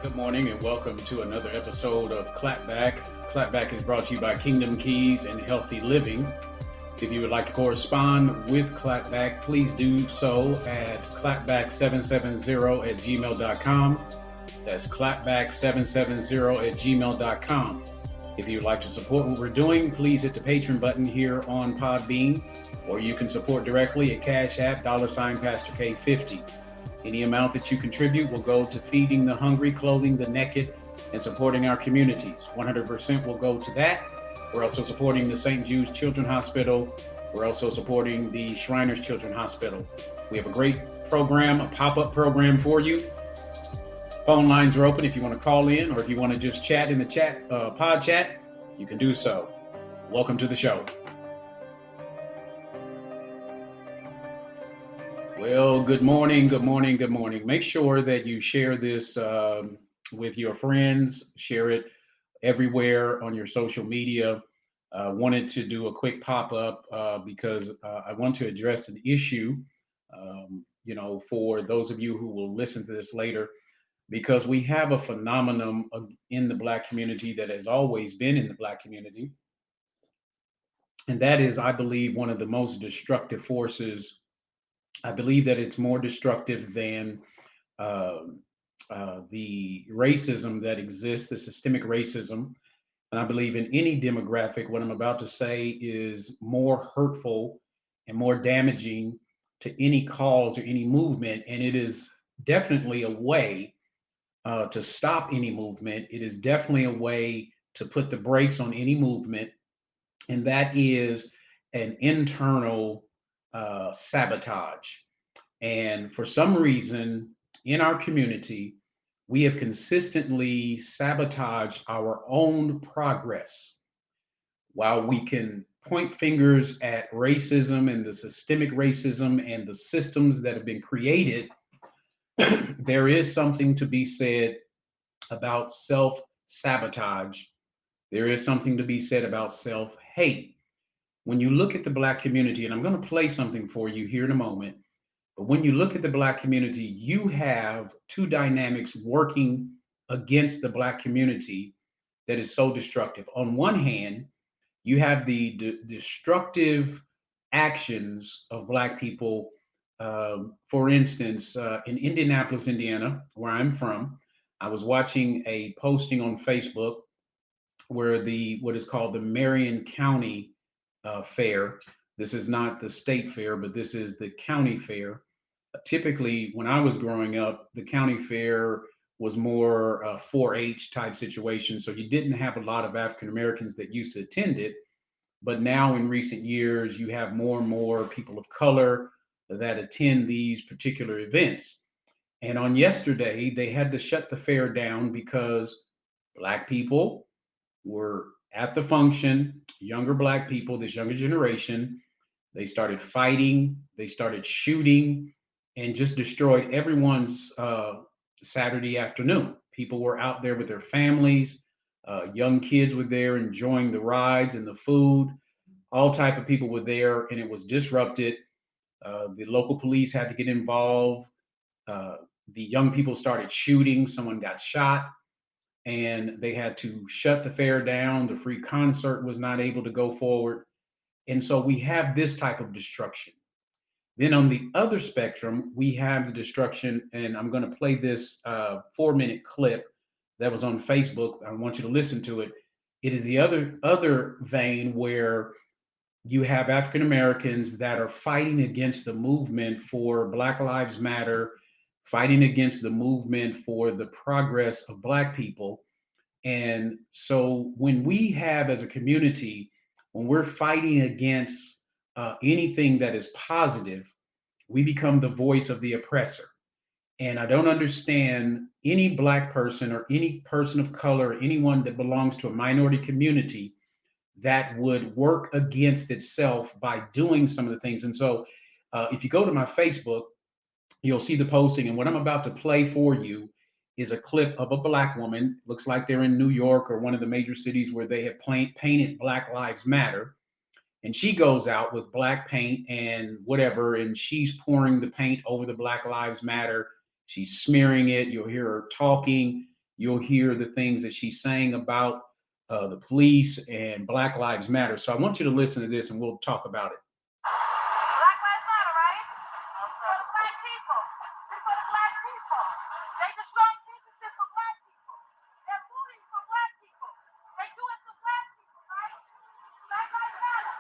Good morning and welcome to another episode of Clapback. Clapback is brought to you by Kingdom Keys and Healthy Living. If you would like to correspond with Clapback, please do so at clapback770 at gmail.com. That's clapback770 at gmail.com. If you would like to support what we're doing, please hit the Patreon button here on Podbean, or you can support directly at Cash App, $Pastor K50. Any amount that you contribute will go to feeding the hungry, clothing the naked, and supporting our communities. 100% will go to that. We're also supporting the St. Jude's Children's Hospital. We're also supporting the Shriners Children's Hospital. We have a great program, a pop-up program for you. Phone lines are open if you want to call in, or if you want to just chat in the pod chat, you can do so. Welcome to the show. Well, good morning, good morning, good morning. Make sure that you share this with your friends, share it everywhere on your social media. Wanted to do a quick pop-up because I want to address an issue, for those of you who will listen to this later, because we have a phenomenon in the Black community that has always been in the Black community. And that is, I believe, one of the most destructive forces. I believe that it's more destructive than uh, the racism that exists, the systemic racism. And I believe in any demographic, what I'm about to say is more hurtful and more damaging to any cause or any movement. And it is definitely a way to stop any movement. It is definitely a way to put the brakes on any movement. And that is an internal sabotage. And for some reason in our community, we have consistently sabotaged our own progress. While we can point fingers at racism and the systemic racism and the systems that have been created, there is something to be said about self sabotage. There is something to be said about self hate. When you look at the Black community, and I'm going to play something for you here in a moment, but when you look at the Black community, you have two dynamics working against the Black community that is so destructive. On one hand, you have the destructive actions of Black people. For instance, in Indianapolis, Indiana, where I'm from, I was watching a posting on Facebook where the what is called the Marion County Fair. This is not the state fair, but this is the county fair. Typically, when I was growing up, the county fair was more 4-H type situation. So you didn't have a lot of African Americans that used to attend it. But now, in recent years, you have more and more people of color that attend these particular events. And on yesterday, they had to shut the fair down because Black people were at the function, younger Black people, this younger generation. They started fighting, they started shooting, and just destroyed everyone's Saturday afternoon. People were out there with their families. Young kids were there enjoying the rides and the food. All type of people were there, and it was disrupted. The local police had to get involved. Uh, the young people started shooting. Someone got shot, and they had to shut the fair down. The free concert was not able to go forward, and so we have this type of destruction. Then on the other spectrum, we have the destruction, and I'm going to play this 4-minute clip that was on Facebook. I want you to listen to it. It is the other vein where you have African Americans that are fighting against the movement for Black Lives Matter, fighting against the movement for the progress of Black people. And so when we have as a community, when we're fighting against anything that is positive, we become the voice of the oppressor. And I don't understand any Black person or any person of color, or anyone that belongs to a minority community that would work against itself by doing some of the things. And so if you go to my Facebook, you'll see the posting. And what I'm about to play for you is a clip of a Black woman. Looks like they're in New York or one of the major cities where they have painted Black Lives Matter. And she goes out with black paint and whatever, and she's pouring the paint over the Black Lives Matter. She's smearing it. You'll hear her talking. you'll hear the things that she's saying about the police and Black Lives Matter. So I want you to listen to this and we'll talk about it. Black Lives Matter, right? For the black people. It's for the black people. They destroy businesses for black people. They're bullying for black people. They do it to black people, right? Black Lives Matter.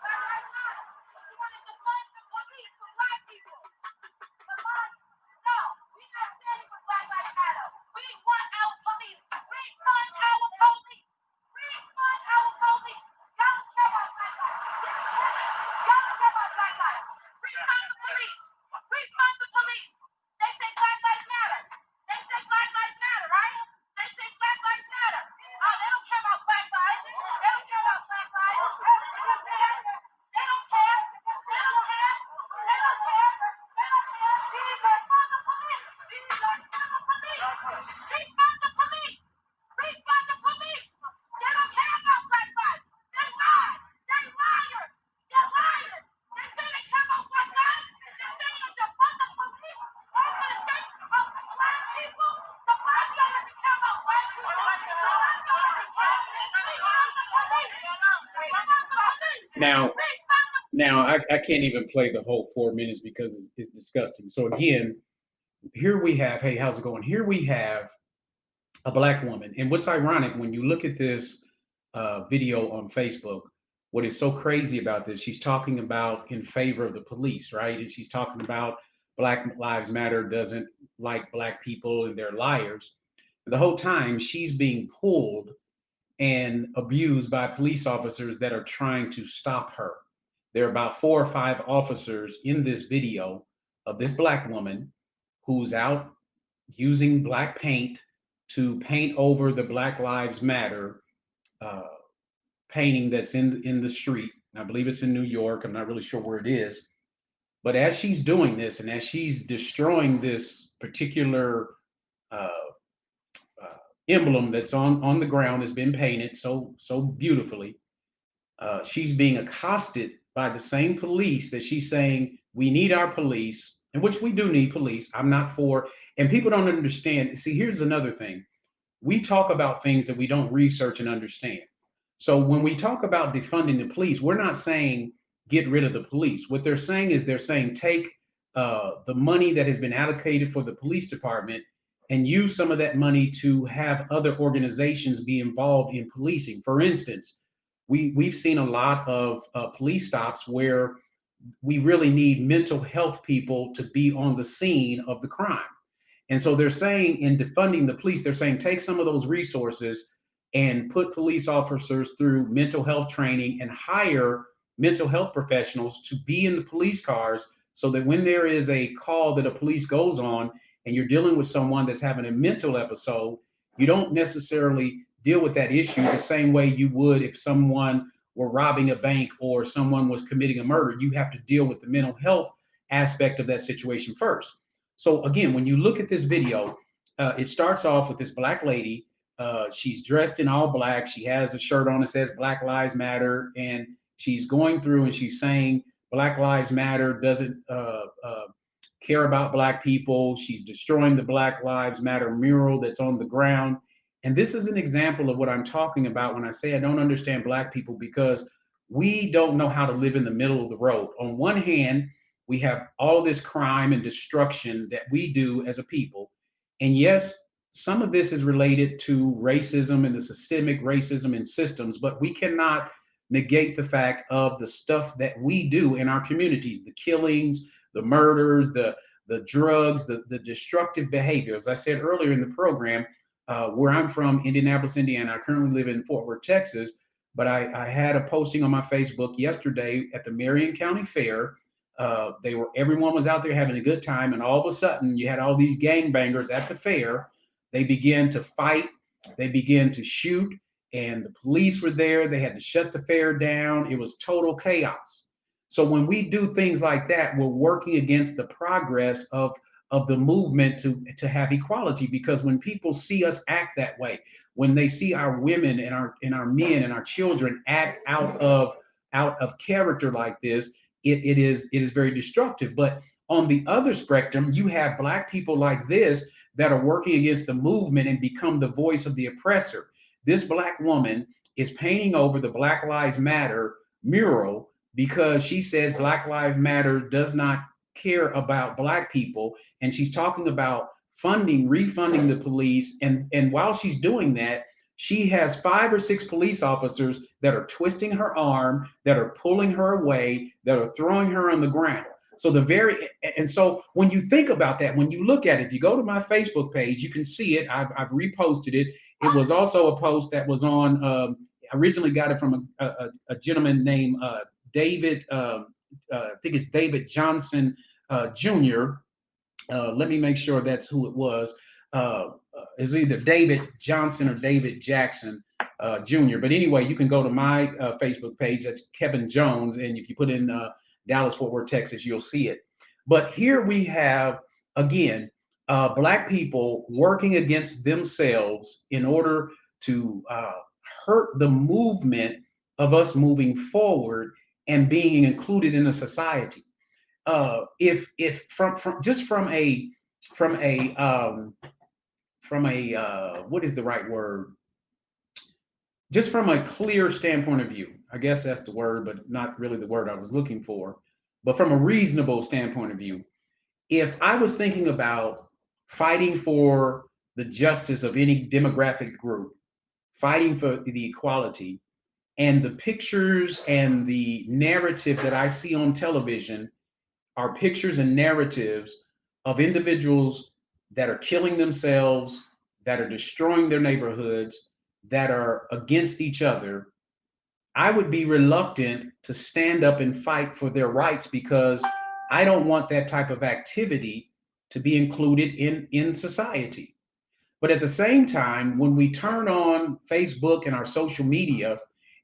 Black Lives Matter. You want to defund the police for black people. Come on. No, we're not standing for Black Lives Matter. We want our police. Refund our police. Refund our police. Y'all don't care about black lives. Y'all don't care about black lives. Refund the police. Refund the police. They say Black Lives Matter. They say Black Lives Matter, right? They say Black Lives Matter. Oh, they don't care about black lives. They don't care about black lives. They don't care. They don't care. They don't care. They don't care. They don't care. Refund the police. Refund the police. Refund the police. Refund the police. They don't care about black lives. They lie. They liars. They're liars. They say they care about black lives. They say they defund the police over the sake of black people. The black guy doesn't care about black people. The black guy doesn't care. Refund the police. Refund the police. Now I can't even play the whole 4 minutes because it's disgusting. So again, here we have, hey, how's it going? Here we have a Black woman. And what's ironic, when you look at this video on Facebook, what is so crazy about this, she's talking about in favor of the police, right? And she's talking about Black Lives Matter doesn't like Black people and they're liars. The whole time she's being pulled and abused by police officers that are trying to stop her. There are about 4 or 5 officers in this video of this Black woman who's out using black paint to paint over the Black Lives Matter uh, painting that's in the street. I believe it's in New York. I'm not really sure where it is. But as she's doing this and as she's destroying this particular uh, emblem that's on the ground that's been painted so beautifully, she's being accosted by the same police that she's saying we need our police, and which we do need police. I'm not for, and people don't understand. See, here's another thing: we talk about things that we don't research and understand. So when we talk about defunding the police, we're not saying get rid of the police. What they're saying is they're saying take the money that has been allocated for the police department and use some of that money to have other organizations be involved in policing. For instance, we've seen a lot of police stops where we really need mental health people to be on the scene of the crime. And so they're saying in defunding the police, they're saying take some of those resources and put police officers through mental health training and hire mental health professionals to be in the police cars so that when there is a call that a police goes on and you're dealing with someone that's having a mental episode, you don't necessarily deal with that issue the same way you would if someone were robbing a bank or someone was committing a murder. You have to deal with the mental health aspect of that situation first. So again, when you look at this video, it starts off with this Black lady. She's dressed in all black. She has a shirt on that says Black Lives Matter, and she's going through and she's saying Black Lives Matter doesn't care about Black people. She's destroying the Black Lives Matter mural that's on the ground. And this is an example of what I'm talking about when I say I don't understand Black people, because we don't know how to live in the middle of the road. On one hand, we have all this crime and destruction that we do as a people. And yes, some of this is related to racism and the systemic racism in systems, but we cannot negate the fact of the stuff that we do in our communities, the killings, the murders, the drugs, the destructive behavior. As I said earlier in the program, where I'm from, Indianapolis, Indiana, I currently live in Fort Worth, Texas, but I had a posting on my Facebook yesterday at the Marion County Fair. Everyone was out there having a good time, and all of a sudden you had all these gangbangers at the fair. They began to fight, they began to shoot, and the police were there. They had to shut the fair down. It was total chaos. So when we do things like that, we're working against the progress of the movement to have equality, because when people see us act that way, when they see our women and our men and our children act out of character like this, it is very destructive. But on the other spectrum, you have Black people like this that are working against the movement and become the voice of the oppressor. This black woman is painting over the Black Lives Matter mural because she says Black Lives Matter does not care about black people. And she's talking about refunding the police. And while she's doing that, she has 5 or 6 police officers that are twisting her arm, that are pulling her away, that are throwing her on the ground. So and so when you think about that, when you look at it, if you go to my Facebook page, you can see it. I've reposted it. It was also a post that was on. I originally got it from a gentleman named David. I think it's David Johnson Jr. Let me make sure that's who it was. It's either David Johnson or David Jackson Jr. But anyway, you can go to my Facebook page. That's Kevin Jones. And if you put in Dallas, Fort Worth, Texas, you'll see it. But here we have, again, black people working against themselves in order to hurt the movement of us moving forward and being included in a society. If from just from a what is the right word? Just from a clear standpoint of view, I guess that's the word, but not really the word I was looking for. But from a reasonable standpoint of view, if I was thinking about fighting for the justice of any demographic group, fighting for the equality, and the pictures and the narrative that I see on television are pictures and narratives of individuals that are killing themselves, that are destroying their neighborhoods, that are against each other, I would be reluctant to stand up and fight for their rights because I don't want that type of activity to be included in society. But at the same time, when we turn on Facebook and our social media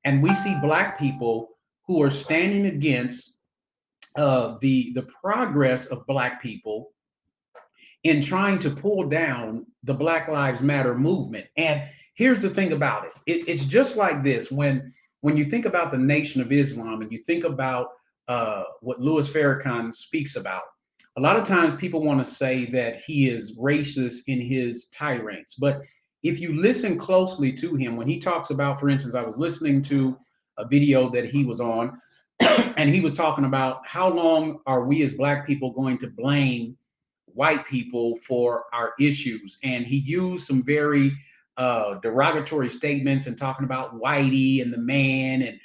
and we see black people who are standing against the progress of black people in trying to pull down the Black Lives Matter movement. And here's the thing about it's just like this. When you think about the Nation of Islam and you think about what Louis Farrakhan speaks about, a lot of times people want to say that he is racist in his tirades. But if you listen closely to him, when he talks about, for instance, I was listening to a video that he was on, and he was talking about how long are we as black people going to blame white people for our issues. And he used some very derogatory statements and talking about whitey and the man and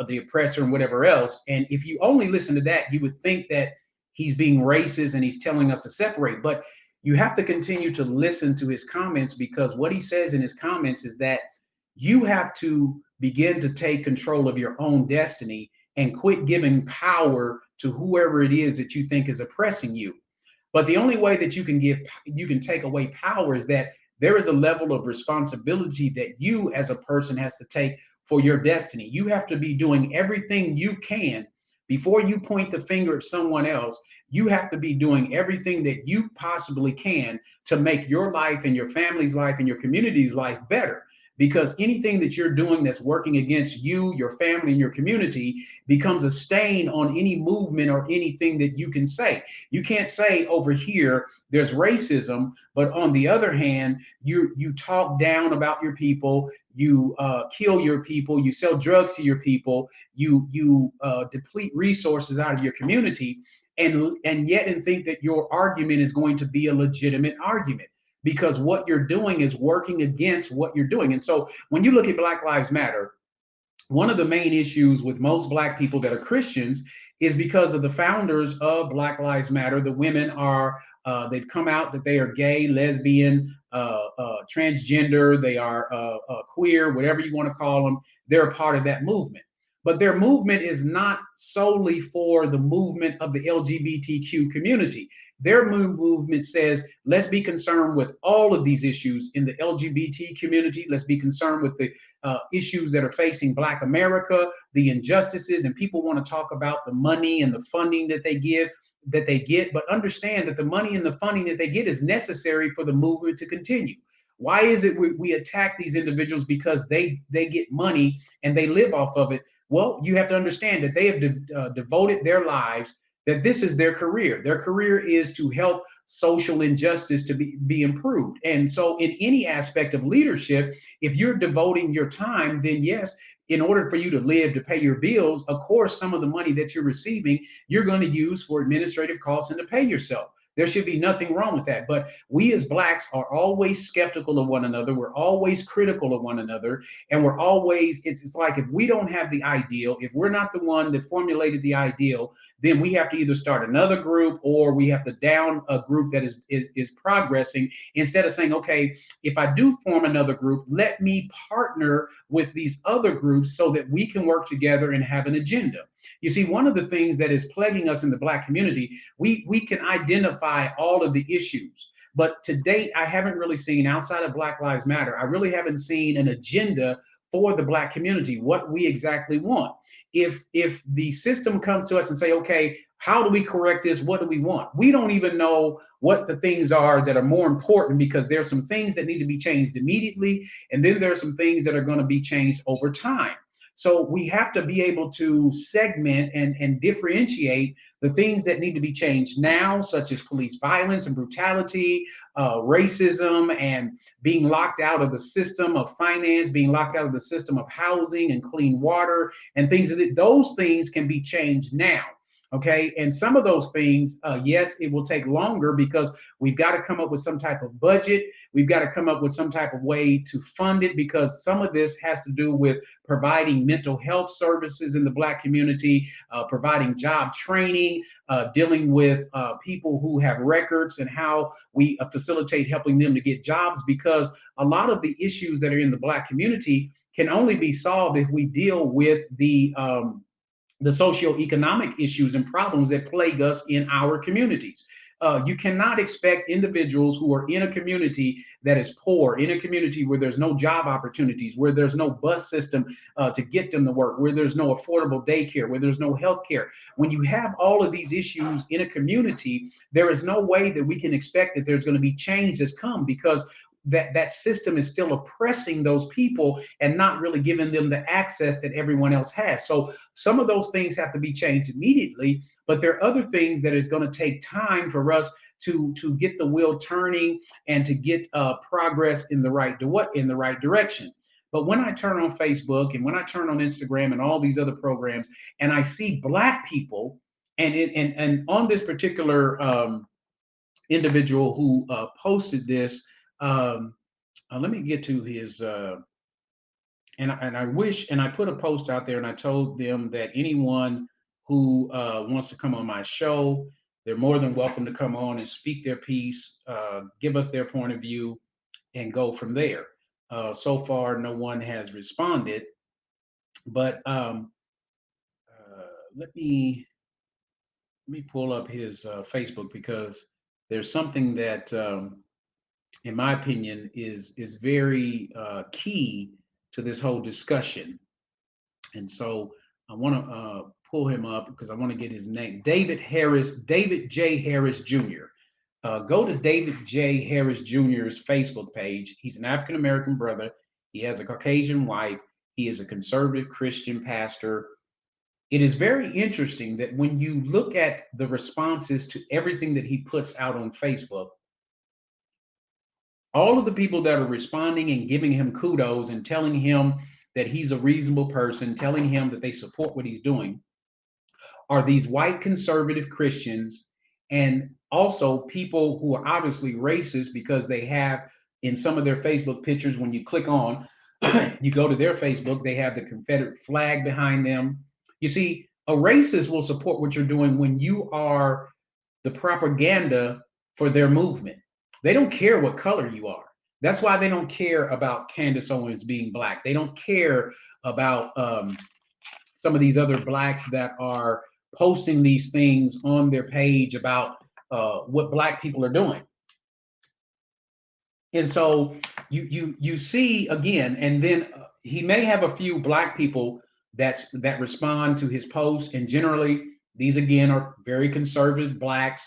the oppressor and whatever else. And if you only listen to that, you would think that he's being racist and he's telling us to separate. But you have to continue to listen to his comments, because what he says in his comments is that you have to begin to take control of your own destiny and quit giving power to whoever it is that you think is oppressing you. But the only way that you can take away power is that there is a level of responsibility that you as a person has to take for your destiny. You have to be doing everything you can before you point the finger at someone else. You have to be doing everything that you possibly can to make your life and your family's life and your community's life better. Because anything that you're doing that's working against you, your family, and your community becomes a stain on any movement or anything that you can say. You can't say over here there's racism, but on the other hand, you talk down about your people, you kill your people, you sell drugs to your people, you deplete resources out of your community, and yet and think that your argument is going to be a legitimate argument, because what you're doing is working against what you're doing. And so when you look at Black Lives Matter, one of the main issues with most black people that are Christians is because of the founders of Black Lives Matter. The women are, they've come out that they are gay, lesbian, transgender, they are queer, whatever you want to call them. They're a part of that movement. But their movement is not solely for the movement of the LGBTQ community. Their movement says, let's be concerned with all of these issues in the LGBT community. Let's be concerned with the issues that are facing Black America, the injustices, and people want to talk about the money and the funding that they get, but understand that the money and the funding that they get is necessary for the movement to continue. Why is it we attack these individuals? Because they get money and they live off of it. Well, you have to understand that they have devoted their lives, that this is their career. Their career is to help social injustice to be improved. And so, in any aspect of leadership, if you're devoting your time, then yes, in order for you to live, to pay your bills, of course, some of the money that you're receiving, you're going to use for administrative costs and to pay yourself. There should be nothing wrong with that. But we as Blacks are always skeptical of one another. We're always critical of one another. And we're always, it's like if we don't have the ideal, if we're not the one that formulated the ideal, then we have to either start another group or we have to down a group that is progressing, instead of saying, okay, if I do form another group, let me partner with these other groups so that we can work together and have an agenda. You see, one of the things that is plaguing us in the Black community, we can identify all of the issues. But to date, I haven't really seen, outside of Black Lives Matter, I really haven't seen an agenda for the Black community, what we exactly want. If the system comes to us and say, okay, how do we correct this? What do we want? We don't even know what the things are that are more important, because there's some things that need to be changed immediately, and then there are some things that are going to be changed over time. So we have to be able to segment and differentiate the things that need to be changed now, such as police violence and brutality, racism, and being locked out of the system of finance, being locked out of the system of housing and clean water, and things of it. Those things can be changed now. Okay. And some of those things, yes, it will take longer because we've got to come up with some type of budget. We've got to come up with some type of way to fund it, because some of this has to do with providing mental health services in the Black community, providing job training, dealing with people who have records, and how we facilitate helping them to get jobs, because a lot of the issues that are in the Black community can only be solved if we deal with the socioeconomic issues and problems that plague us in our communities. You cannot expect individuals who are in a community that is poor, in a community where there's no job opportunities, where there's no bus system to get them to work, where there's no affordable daycare, where there's no health care. When you have all of these issues in a community, there is no way that we can expect that there's going to be change that's come, because that system is still oppressing those people and not really giving them the access that everyone else has. So some of those things have to be changed immediately, but there are other things that is going to take time for us to get the wheel turning and to get progress in the right direction. But when I turn on Facebook and when I turn on Instagram and all these other programs, and I see Black people, and on this particular individual who posted this, let me get to his, and I wish, and I put a post out there and I told them that anyone who wants to come on my show, they're more than welcome to come on and speak their piece, give us their point of view, and go from there. So far, no one has responded, but let me pull up his Facebook, because there's something that in my opinion, is very key to this whole discussion. And so I want to pull him up because I want to get his name. David J. Harris Jr. Go to David J. Harris Jr.'s Facebook page. He's an African American brother. He has a Caucasian wife. He is a conservative Christian pastor. It is very interesting that when you look at the responses to everything that he puts out on Facebook, all of the people that are responding and giving him kudos and telling him that he's a reasonable person, telling him that they support what he's doing, are these white conservative Christians, and also people who are obviously racist, because they have in some of their Facebook pictures, when you click on, you go to their Facebook, they have the Confederate flag behind them. You see, a racist will support what you're doing when you are the propaganda for their movement. They don't care what color you are. That's why they don't care about Candace Owens being Black. They don't care about some of these other Blacks that are posting these things on their page about what Black people are doing. And so you see again, and then he may have a few Black people that respond to his posts, and generally these again are very conservative Blacks,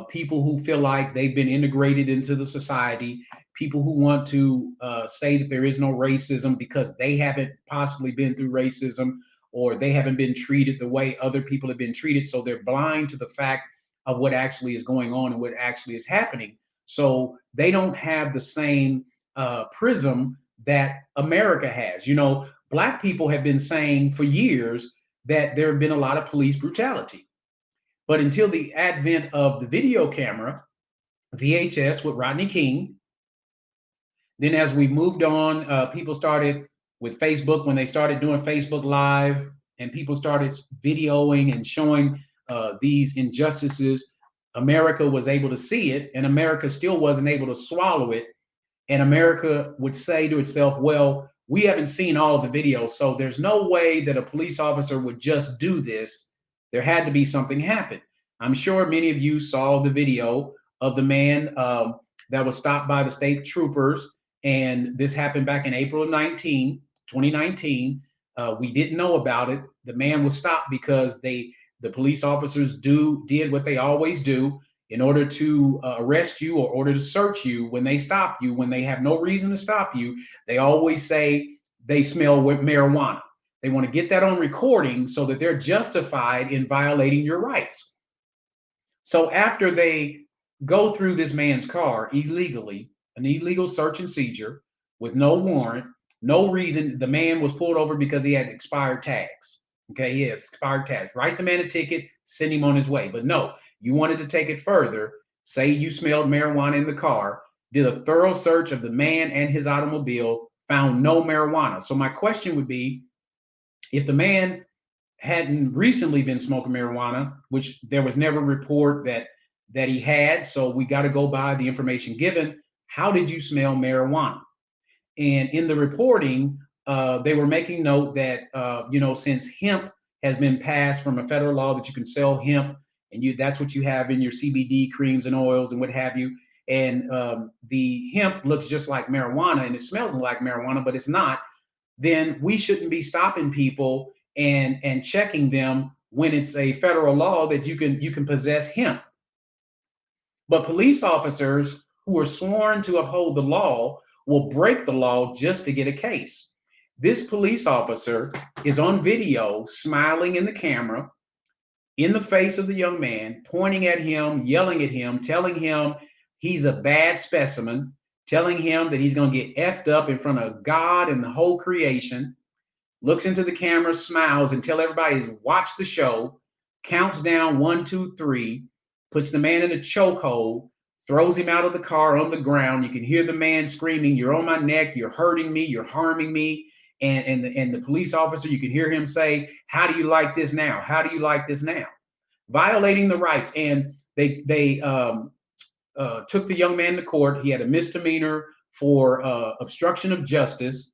people who feel like they've been integrated into the society, people who want to say that there is no racism because they haven't possibly been through racism, or they haven't been treated the way other people have been treated. So they're blind to the fact of what actually is going on and what actually is happening. So they don't have the same prism that America has. You know, Black people have been saying for years that there have been a lot of police brutality. But until the advent of the video camera, VHS with Rodney King, then as we moved on, people started with Facebook when they started doing Facebook Live, and people started videoing and showing these injustices. America was able to see it, and America still wasn't able to swallow it. And America would say to itself, well, we haven't seen all of the videos, so there's no way that a police officer would just do this. There had to be something happen. I'm sure many of you saw the video of the man that was stopped by the state troopers, and this happened back in April of 2019. We didn't know about it. The man was stopped because the police officers did what they always do in order to arrest you or order to search you. When they stop you, when they have no reason to stop you, they always say they smell marijuana. They want to get that on recording so that they're justified in violating your rights. So after they go through this man's car illegally, an illegal search and seizure with no warrant, no reason, the man was pulled over because he had expired tags. Okay, he had expired tags. Write the man a ticket, send him on his way. But no, you wanted to take it further. Say you smelled marijuana in the car, did a thorough search of the man and his automobile, found no marijuana. So my question would be, if the man hadn't recently been smoking marijuana, which there was never a report that he had, so we got to go by the information given. How did you smell marijuana? And in the reporting, they were making note that since hemp has been passed from a federal law that you can sell hemp, and that's what you have in your CBD creams and oils and what have you. And the hemp looks just like marijuana and it smells like marijuana, but it's not. Then we shouldn't be stopping people and checking them when it's a federal law that you can possess hemp. But police officers who are sworn to uphold the law will break the law just to get a case. This police officer is on video smiling in the camera, in the face of the young man, pointing at him, yelling at him, telling him he's a bad specimen, telling him that he's going to get effed up in front of God and the whole creation, looks into the camera, smiles, and tells everybody to watch the show, counts down 1, 2, 3, puts the man in a chokehold, throws him out of the car on the ground. You can hear the man screaming, "You're on my neck, you're hurting me, you're harming me." And the police officer, you can hear him say, "How do you like this now? How do you like this now?" Violating the rights. And they took the young man to court. He had a misdemeanor for obstruction of justice.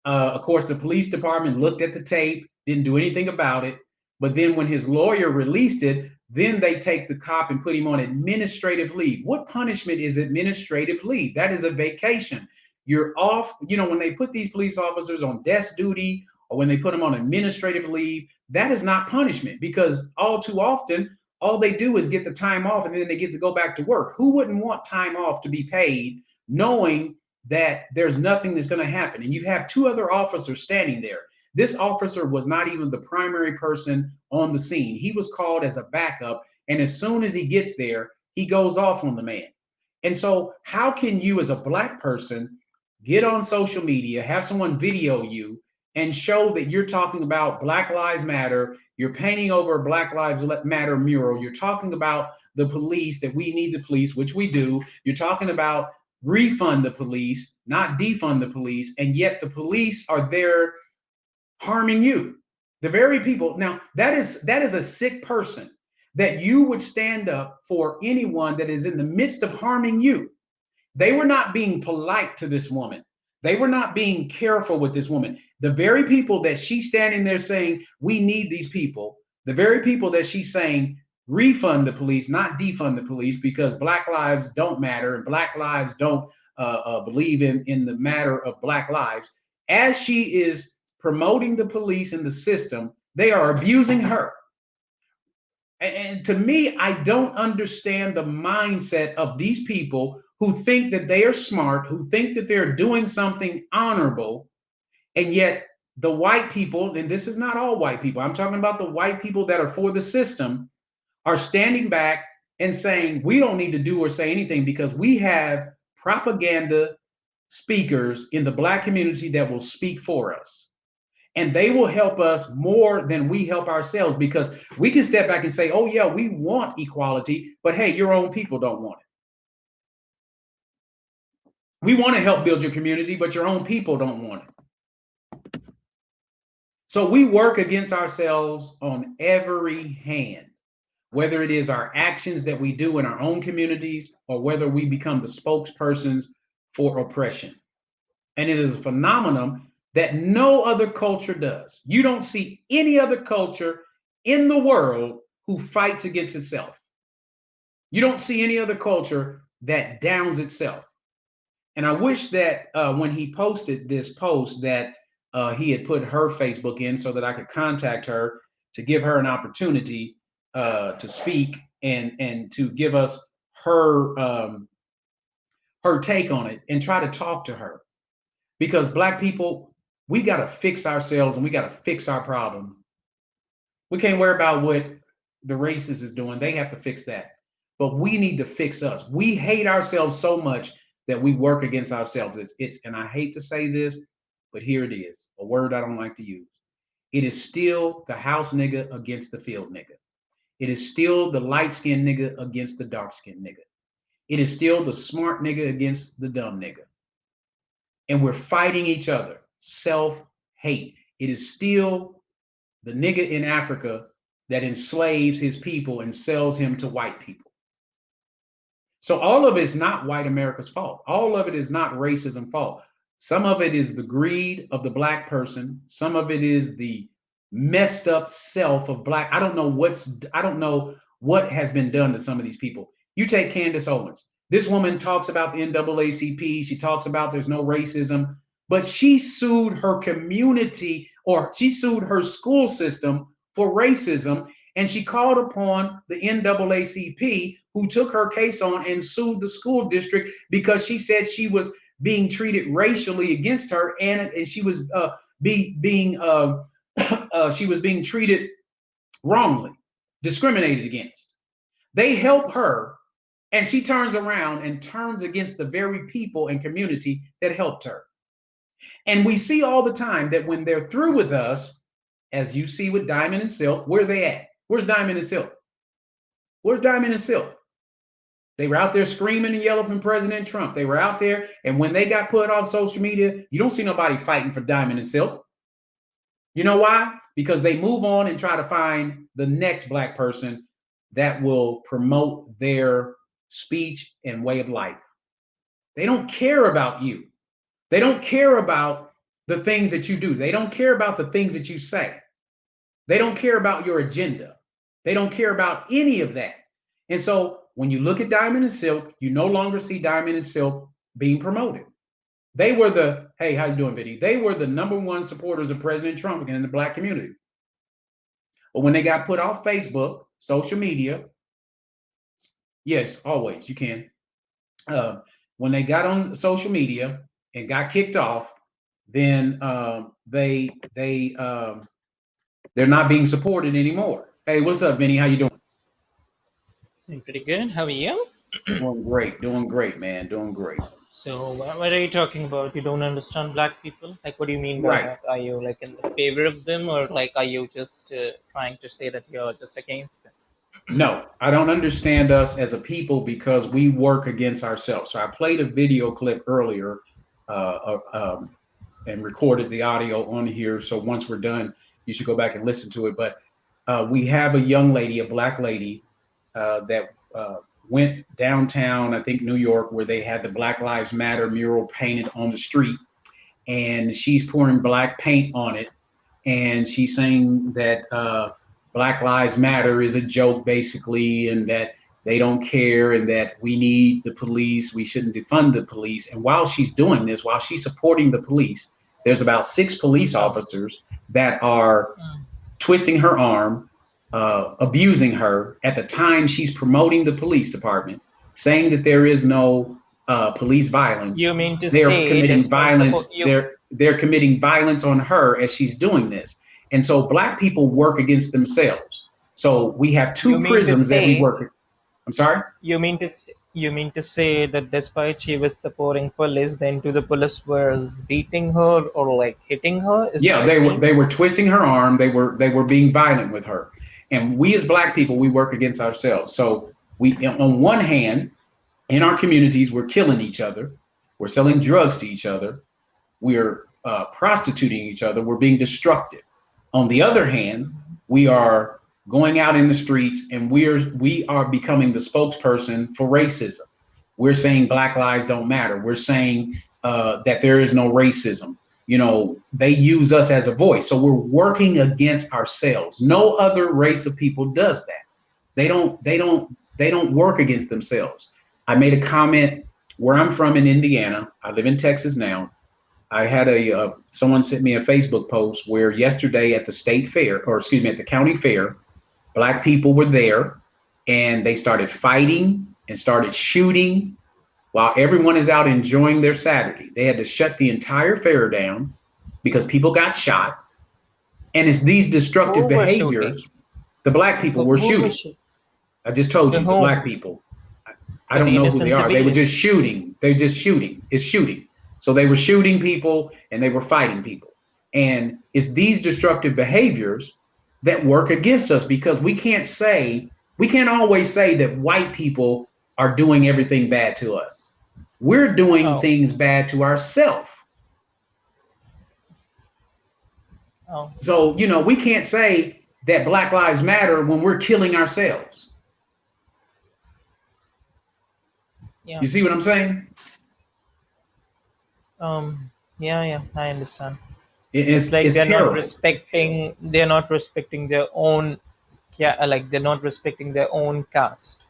Of course, the police department looked at the tape, didn't do anything about it. But then when his lawyer released it, then they take the cop and put him on administrative leave. What punishment is administrative leave? That is a vacation. You're off. When they put these police officers on desk duty or when they put them on administrative leave, that is not punishment, because all too often, all they do is get the time off and then they get to go back to work. Who wouldn't want time off to be paid knowing that there's nothing that's going to happen? And you have two other officers standing there. This officer was not even the primary person on the scene. He was called as a backup. And as soon as he gets there, he goes off on the man. And so how can you, as a Black person, get on social media, have someone video you and show that you're talking about Black Lives Matter, you're painting over a Black Lives Matter mural, you're talking about the police, that we need the police, which we do, you're talking about refund the police, not defund the police, and yet the police are there harming you, the very people. Now, that is a sick person, that you would stand up for anyone that is in the midst of harming you. They were not being polite to this woman. They were not being careful with this woman. The very people that she's standing there saying, we need these people, the very people that she's saying, refund the police, not defund the police, because Black lives don't matter and Black lives don't believe in the matter of Black lives. As she is promoting the police and the system, they are abusing her. And to me, I don't understand the mindset of these people who think that they are smart, who think that they're doing something honorable, and yet the white people, and this is not all white people, I'm talking about the white people that are for the system, are standing back and saying, we don't need to do or say anything because we have propaganda speakers in the Black community that will speak for us. And they will help us more than we help ourselves, because we can step back and say, oh, yeah, we want equality, but hey, your own people don't want it. We want to help build your community, but your own people don't want it. So we work against ourselves on every hand, whether it is our actions that we do in our own communities or whether we become the spokespersons for oppression. And it is a phenomenon that no other culture does. You don't see any other culture in the world who fights against itself. You don't see any other culture that downs itself. And I wish that when he posted this post that he had put her Facebook in so that I could contact her to give her an opportunity to speak and to give us her her take on it and try to talk to her. Because Black people, we got to fix ourselves and we got to fix our problem. We can't worry about what the racist is doing. They have to fix that. But we need to fix us. We hate ourselves so much that we work against ourselves. And I hate to say this, but here it is, a word I don't like to use. It is still the house nigga against the field nigga. It is still the light-skinned nigga against the dark-skinned nigga. It is still the smart nigga against the dumb nigga. And we're fighting each other. Self-hate. It is still the nigga in Africa that enslaves his people and sells him to white people. So all of it is not white America's fault. All of it is not racism fault. Some of it is the greed of the Black person. Some of it is the messed up self of Black. I don't know what has been done to some of these people. You take Candace Owens. This woman talks about the NAACP. She talks about there's no racism, but she sued her community, or she sued her school system for racism. And she called upon the NAACP, who took her case on and sued the school district because she said she was being treated racially against her, and she was she was being treated wrongly, discriminated against. They help her. And she turns around and turns against the very people and community that helped her. And we see all the time that when they're through with us, as you see with Diamond and Silk, where are they at? Where's Diamond and Silk? Where's Diamond and Silk? They were out there screaming and yelling from President Trump. They were out there. And when they got put off social media, you don't see nobody fighting for Diamond and Silk. You know why? Because they move on and try to find the next Black person that will promote their speech and way of life. They don't care about you. They don't care about the things that you do. They don't care about the things that you say. They don't care about your agenda. They don't care about any of that. And so when you look at Diamond and Silk, you no longer see Diamond and Silk being promoted. They were the, hey, how you doing, Vinny? They were the #1 supporters of President Trump again in the Black community. But when they got put off Facebook, social media, yes, always, you can. When they got on social media and got kicked off, then they're not being supported anymore. Hey, what's up, Vinny? How you doing? Doing pretty good. How are you? Doing great, man. Doing great. So, what are you talking about? You don't understand Black people? Like, what do you mean by that? Are you like in the favor of them, or like are you just trying to say that you're just against them? No, I don't understand us as a people because we work against ourselves. So I played a video clip earlier and recorded the audio on here. So once we're done, you should go back and listen to it. But we have a young lady, a Black lady that went downtown, I think New York, where they had the Black Lives Matter mural painted on the street. And she's pouring black paint on it. And she's saying that Black Lives Matter is a joke, basically, and that they don't care and that we need the police. We shouldn't defund the police. And while she's doing this, while she's supporting the police, there's about 6 police officers that are twisting her arm, abusing her at the time she's promoting the police department, saying that there is no police violence. You mean to they're say committing violence? They're committing violence on her as she's doing this. And so Black people work against themselves. So we have two You mean to prisms that we say work. I'm sorry. you mean to say that despite she was supporting police, then to the police was beating her or like hitting her? Is this Yeah, what you they mean? were twisting her arm. They were being violent with her. And we as black people, we work against ourselves. So we, on one hand, in our communities, we're killing each other. We're selling drugs to each other. We're prostituting each other. We're being destructive. On the other hand, we are going out in the streets and we are becoming the spokesperson for racism. We're saying Black lives don't matter. We're saying that there is no racism. You know, they use us as a voice. So we're working against ourselves. No other race of people does that. They don't work against themselves. I made a comment where I'm from in Indiana. I live in Texas now. I had someone sent me a Facebook post where yesterday at the state fair, or excuse me, at the county fair, black people were there and they started fighting and started shooting while everyone is out enjoying their Saturday. They had to shut the entire fair down because people got shot. And it's these destructive Who was shooting? behaviors. The black people were Who was shooting. shooting? I just told To you, the black whom? people. I To don't the know who they innocent are. They were just civilians. shooting. They're just shooting. It's shooting. So they were shooting people and they were fighting people. And it's these destructive behaviors that work against us because we can't always say that white people are doing everything bad to us. We're doing Oh, things bad to ourselves. oh, So, we can't say that Black Lives Matter when we're killing ourselves. yeah. You see what I'm saying? Yeah, yeah, I understand. It's It's, like it's terrible. they're not respecting their own, yeah, like they're not respecting their own caste.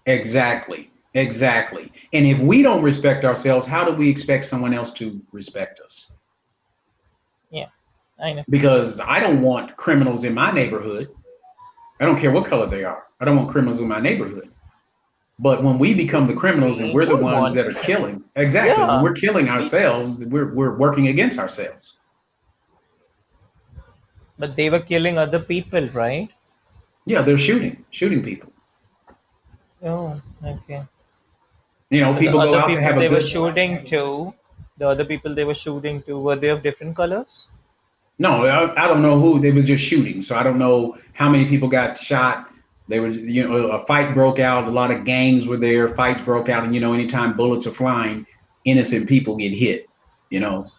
Exactly. Exactly. And if we don't respect ourselves, how do we expect someone else to respect us? Yeah, I know. Because I don't want criminals in my neighborhood. I don't care what color they are. I don't want criminals in my neighborhood. But when we become the criminals and We we're the would ones want, that are killing, exactly, when yeah, we're killing we, ourselves, we're working against ourselves. but they were killing other people, right? Yeah, they're shooting people. Oh, okay. So the People go other out to people have a they were good. shooting to, the other people they were shooting to, were they of different colors? No, I don't know who. They was just shooting, so I don't know how many people got shot. They were, a fight broke out. A lot of gangs were there. Fights broke out, and anytime bullets are flying, innocent people get hit.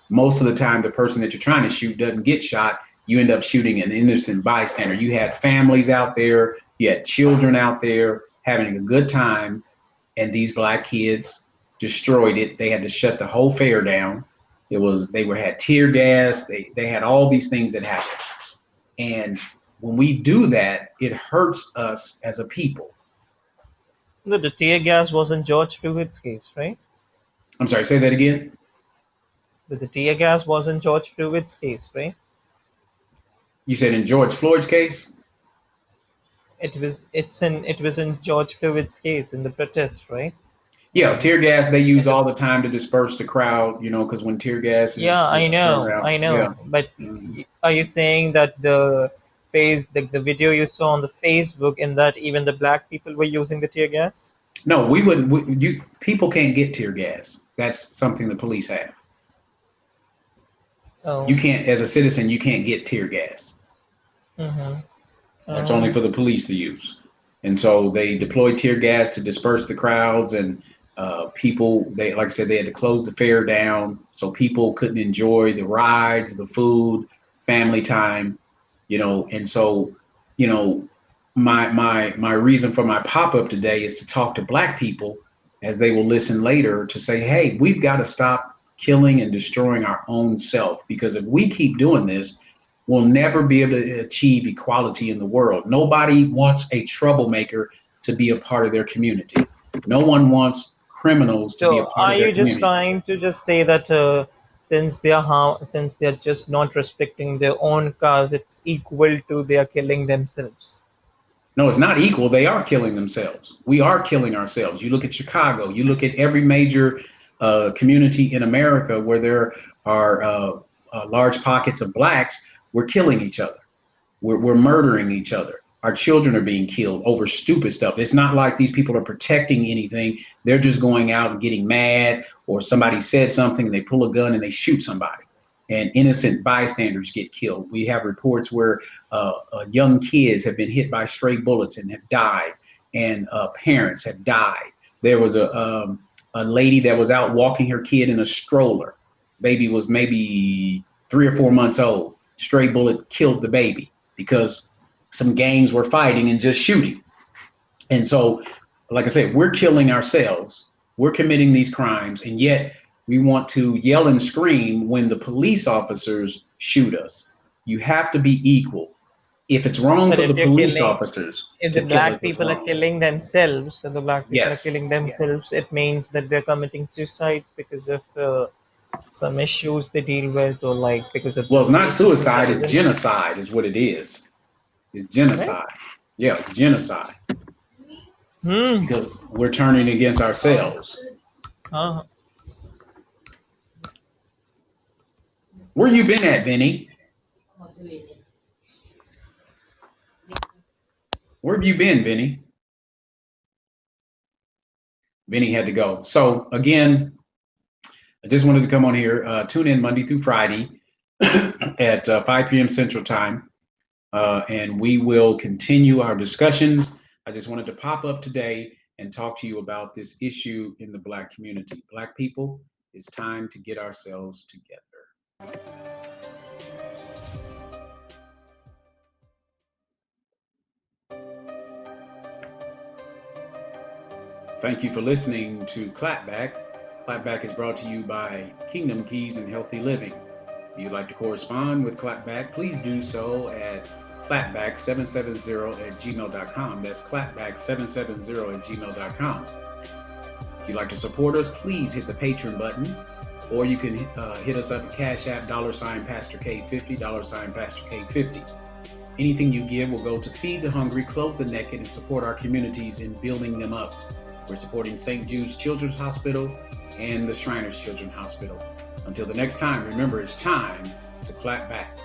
Most of the time, the person that you're trying to shoot doesn't get shot. You end up shooting an innocent bystander. You had families out there. You had children out there having a good time, and these black kids destroyed it. They had to shut the whole fair down. They were had tear gas. They had all these things that happened. And when we do that, it hurts us as a people. No, the tear gas was in George Floyd's case, right? I'm sorry, say that again. The tear gas was in George Floyd's case, right? You said in George Floyd's case? It was in George Floyd's case in the protest, right? Yeah, tear gas they use And the all the time to disperse the crowd, because when tear gas Yeah, is thrown I out. Yeah. know. But Mhm. are you saying that the video you saw on the Facebook, in that even the black people were using the tear gas? No, we wouldn't. People can't get tear gas. That's something the police have. You Oh, can't, as a citizen, you can't get tear gas. mm-hmm. That's only Oh, for the police to use. And so they deployed tear gas to disperse the crowds and people. They, like I said, they had to close the fair down so people couldn't enjoy the rides, the food, family time. And so, you know, my reason for my pop up today is to talk to Black people as they will listen later to say, hey, we've got to stop killing and destroying our own self because if we keep doing this, we'll never be able to achieve equality in the world. Nobody wants a troublemaker to be a part of their community. No one wants criminals to be a so part are of their you just community. trying to just say that since they are just not respecting their own cause, it's equal to they are killing themselves? No, it's not equal. They are killing themselves. We are killing ourselves. You look at Chicago, you look at every major community in America where there are large pockets of blacks, we're killing each other. We're murdering each other. our children are being killed over stupid stuff. It's not like these people are protecting anything. They're just going out and getting mad, or somebody said something and they pull a gun and they shoot somebody, and innocent bystanders get killed. We have reports where young kids have been hit by stray bullets and have died, and parents have died. There was a lady that was out walking her kid in a stroller. Baby was maybe 3 or 4 months old. Stray bullet killed the baby because some gangs were fighting and just shooting. And so, like I said, we're killing ourselves. We're committing these crimes, and yet we want to yell and scream when the police officers shoot us. You have to be equal. If it's wrong But for if the you're police killing, officers if to the kill us, black it's people are wrong. killing themselves, and the black people are Yes. killing themselves, it means that they're committing suicides because of some issues they deal with, or like because of Well, this it's not racism suicide, that it's is in, genocide is what it is. It's right? genocide. Yeah, it's genocide Hmm. because we're turning against ourselves. Uh, Where you been at, Vinny? Where have you been, Vinny? Vinny had to go. So again, I just wanted to come on here, tune in Monday through Friday at 5 p.m. Central Time, and we will continue our discussions. I just wanted to pop up today and talk to you about this issue in the Black community. Black people, it's time to get ourselves together. Thank you for listening to Clapback. Clapback is brought to you by Kingdom Keys and Healthy Living. If you'd like to correspond with Clapback, please do so at clapback770@gmail.com. That's clapback770@gmail.com. If you'd like to support us, please hit the Patreon button, or you can hit us up at Cash App, $Pastor K50, $Pastor K50. Anything you give will go to feed the hungry, clothe the naked, and support our communities in building them up. We're supporting St. Jude's Children's Hospital and the Shriners Children's Hospital. Until the next time, remember, it's time to clap back.